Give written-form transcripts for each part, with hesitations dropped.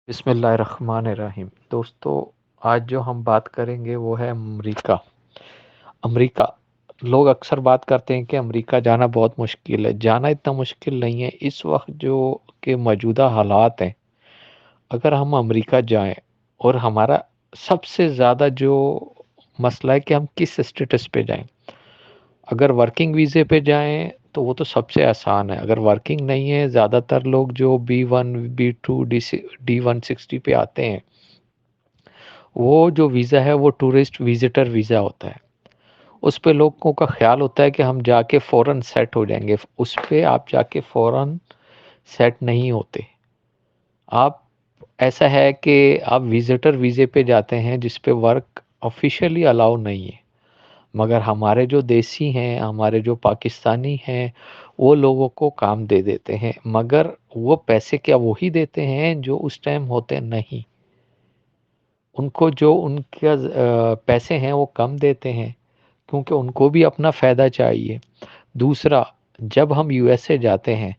بسم اللہ الرحمن الرحیم۔ دوستو، آج جو ہم بات کریں گے وہ ہے امریکہ۔ امریکہ لوگ اکثر بات کرتے ہیں کہ امریکہ جانا بہت مشکل ہے۔ جانا اتنا مشکل نہیں ہے اس وقت جو کہ موجودہ حالات ہیں۔ اگر ہم امریکہ جائیں اور ہمارا سب سے زیادہ جو مسئلہ ہے کہ ہم کس اسٹیٹس پہ جائیں۔ اگر ورکنگ ویزے پہ جائیں تو وہ تو سب سے آسان ہے۔ اگر ورکنگ نہیں ہے، زیادہ تر لوگ جو B1 B2 D160 پہ آتے ہیں، وہ جو ویزا ہے وہ ٹورسٹ وزٹر ویزا ہوتا ہے۔ اس پہ لوگوں کا خیال ہوتا ہے کہ ہم جا کے فوراً سیٹ ہو جائیں گے۔ اس پہ آپ جا کے فوراً سیٹ نہیں ہوتے۔ آپ ایسا ہے کہ آپ وزٹر ویزے پہ جاتے ہیں جس پہ ورک آفیشیلی الاؤ نہیں ہے، مگر ہمارے جو دیسی ہیں، ہمارے جو پاکستانی ہیں، وہ لوگوں کو کام دے دیتے ہیں، مگر وہ پیسے کیا وہی دیتے ہیں جو اس ٹائم ہوتے نہیں۔ ان کو جو ان کے پیسے ہیں وہ کم دیتے ہیں، کیونکہ ان کو بھی اپنا فائدہ چاہیے۔ دوسرا، جب ہم USA جاتے ہیں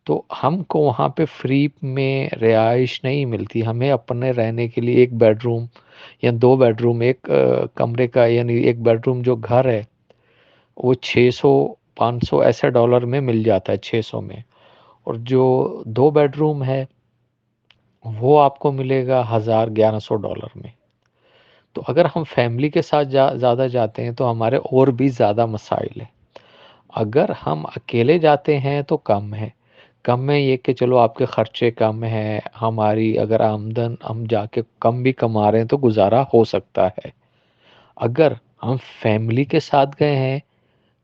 تو ہم کو وہاں پہ فری میں رہائش نہیں ملتی۔ ہمیں اپنے رہنے کے لیے ایک بیڈ روم یا 2 بیڈ روم، ایک کمرے کا، یعنی ایک بیڈ روم جو گھر ہے وہ 600 500 ایسے ڈالر میں مل جاتا ہے، 600 میں۔ اور جو 2 بیڈ روم ہے وہ آپ کو ملے گا 1000 1100 ڈالر میں۔ تو اگر ہم فیملی کے ساتھ زیادہ جاتے ہیں تو ہمارے اور بھی زیادہ مسائل ہیں۔ اگر ہم اکیلے جاتے ہیں تو کم ہے۔ کم میں یہ کہ چلو آپ کے خرچے کم ہیں، ہماری اگر آمدن ہم جا کے کم بھی کما رہے ہیں تو گزارا ہو سکتا ہے۔ اگر ہم فیملی کے ساتھ گئے ہیں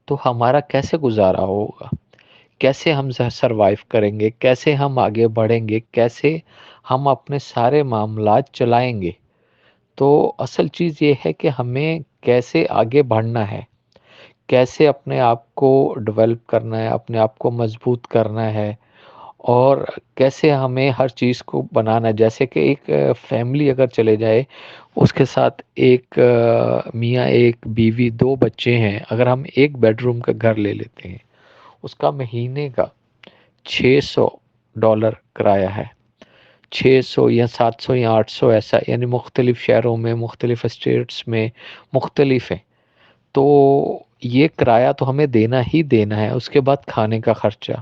تو ہمارا کیسے گزارا ہوگا؟ کیسے ہم سروائیو کریں گے؟ کیسے ہم آگے بڑھیں گے؟ کیسے ہم اپنے سارے معاملات چلائیں گے؟ تو اصل چیز یہ ہے کہ ہمیں کیسے آگے بڑھنا ہے، کیسے اپنے آپ کو ڈیولپ کرنا ہے، اپنے آپ کو مضبوط کرنا ہے، اور کیسے ہمیں ہر چیز کو بنانا ہے۔ جیسے کہ ایک فیملی اگر چلے جائے، اس کے ساتھ ایک میاں، ایک بیوی، 2 بچے ہیں، اگر ہم ایک بیڈ روم کا گھر لے لیتے ہیں، اس کا مہینے کا $600 کرایہ ہے۔ 600 یا 700 یا 800 ایسا، یعنی مختلف شہروں میں، مختلف اسٹیٹس میں مختلف ہے۔ تو یہ کرایہ تو ہمیں دینا ہی دینا ہے۔ اس کے بعد کھانے کا خرچہ،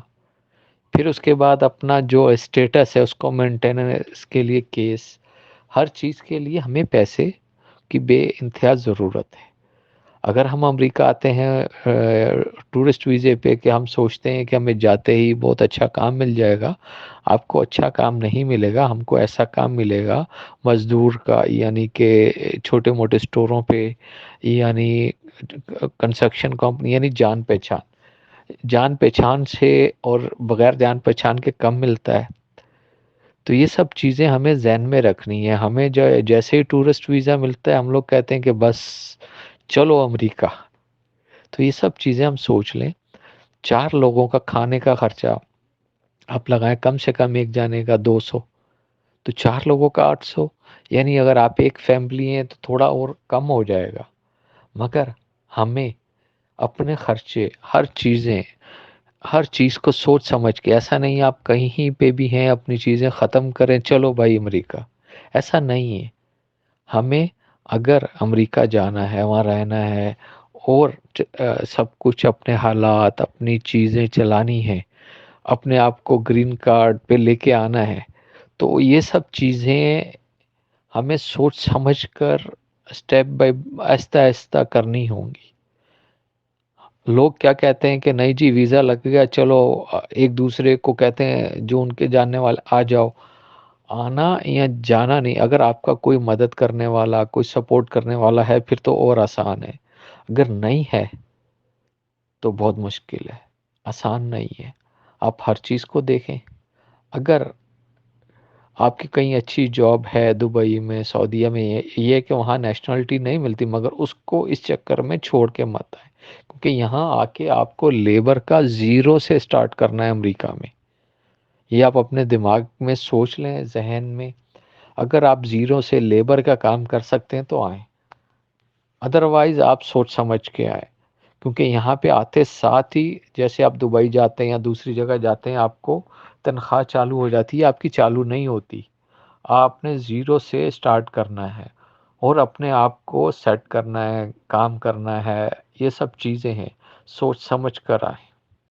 پھر اس کے بعد اپنا جو اسٹیٹس ہے اس کو مینٹیننس کے لیے کیس، ہر چیز کے لیے ہمیں پیسے کی بے انتہا ضرورت ہے۔ اگر ہم امریکہ آتے ہیں ٹورسٹ ویزے پہ، کہ ہم سوچتے ہیں کہ ہمیں جاتے ہی بہت اچھا کام مل جائے گا، آپ کو اچھا کام نہیں ملے گا۔ ہم کو ایسا کام ملے گا مزدور کا، یعنی کہ چھوٹے موٹے سٹوروں پہ، یعنی کنسٹرکشن کمپنی، یعنی جان پہچان، جان پہچان سے اور بغیر جان پہچان کے کم ملتا ہے۔ تو یہ سب چیزیں ہمیں ذہن میں رکھنی ہے۔ ہمیں جو جیسے ہی ٹورسٹ ویزا ملتا ہے ہم لوگ کہتے ہیں کہ بس چلو امریکہ۔ تو یہ سب چیزیں ہم سوچ لیں۔ 4 لوگوں کا کھانے کا خرچہ آپ لگائیں، کم سے کم ایک جانے کا 200، تو 4 لوگوں کا 800، یعنی اگر آپ ایک فیملی ہیں تو تھوڑا اور کم ہو جائے گا، مگر ہمیں اپنے خرچے، ہر چیز کو سوچ سمجھ کے، ایسا نہیں آپ کہیں پہ بھی ہیں اپنی چیزیں ختم کریں چلو بھائی امریکہ، ایسا نہیں ہے۔ ہمیں اگر امریکہ جانا ہے، وہاں رہنا ہے، اور سب کچھ اپنے حالات، اپنی چیزیں چلانی ہیں، اپنے آپ کو گرین کارڈ پہ لے کے آنا ہے، تو یہ سب چیزیں ہمیں سوچ سمجھ کر اسٹیپ بائی آہستہ آہستہ کرنی ہوں گی۔ لوگ کیا کہتے ہیں کہ نہیں جی ویزا لگ گیا چلو، ایک دوسرے کو کہتے ہیں جو ان کے جاننے والے آ جاؤ۔ آنا یا جانا نہیں، اگر آپ کا کوئی مدد کرنے والا، کوئی سپورٹ کرنے والا ہے پھر تو اور آسان ہے۔ اگر نہیں ہے تو بہت مشکل ہے، آسان نہیں ہے۔ آپ ہر چیز کو دیکھیں۔ اگر آپ کی کہیں اچھی جاب ہے دبئی میں، سعودیہ میں، یہ کہ وہاں نیشنلٹی نہیں ملتی، مگر اس کو اس چکر میں چھوڑ کے مت آئے، کیونکہ یہاں آ کے آپ کو لیبر کا زیرو سے سٹارٹ کرنا ہے امریکہ میں۔ یہ آپ اپنے دماغ میں سوچ لیں، ذہن میں۔ اگر آپ زیرو سے لیبر کا کام کر سکتے ہیں تو آئیں، ادروائز آپ سوچ سمجھ کے آئیں، کیونکہ یہاں پہ آتے ساتھ ہی جیسے آپ دبئی جاتے ہیں یا دوسری جگہ جاتے ہیں، آپ کو تنخواہ چالو ہو جاتی ہے، آپ کی چالو نہیں ہوتی۔ آپ نے زیرو سے اسٹارٹ کرنا ہے اور اپنے آپ کو سیٹ کرنا ہے، کام کرنا ہے، یہ سب چیزیں ہیں، سوچ سمجھ کر آئیں۔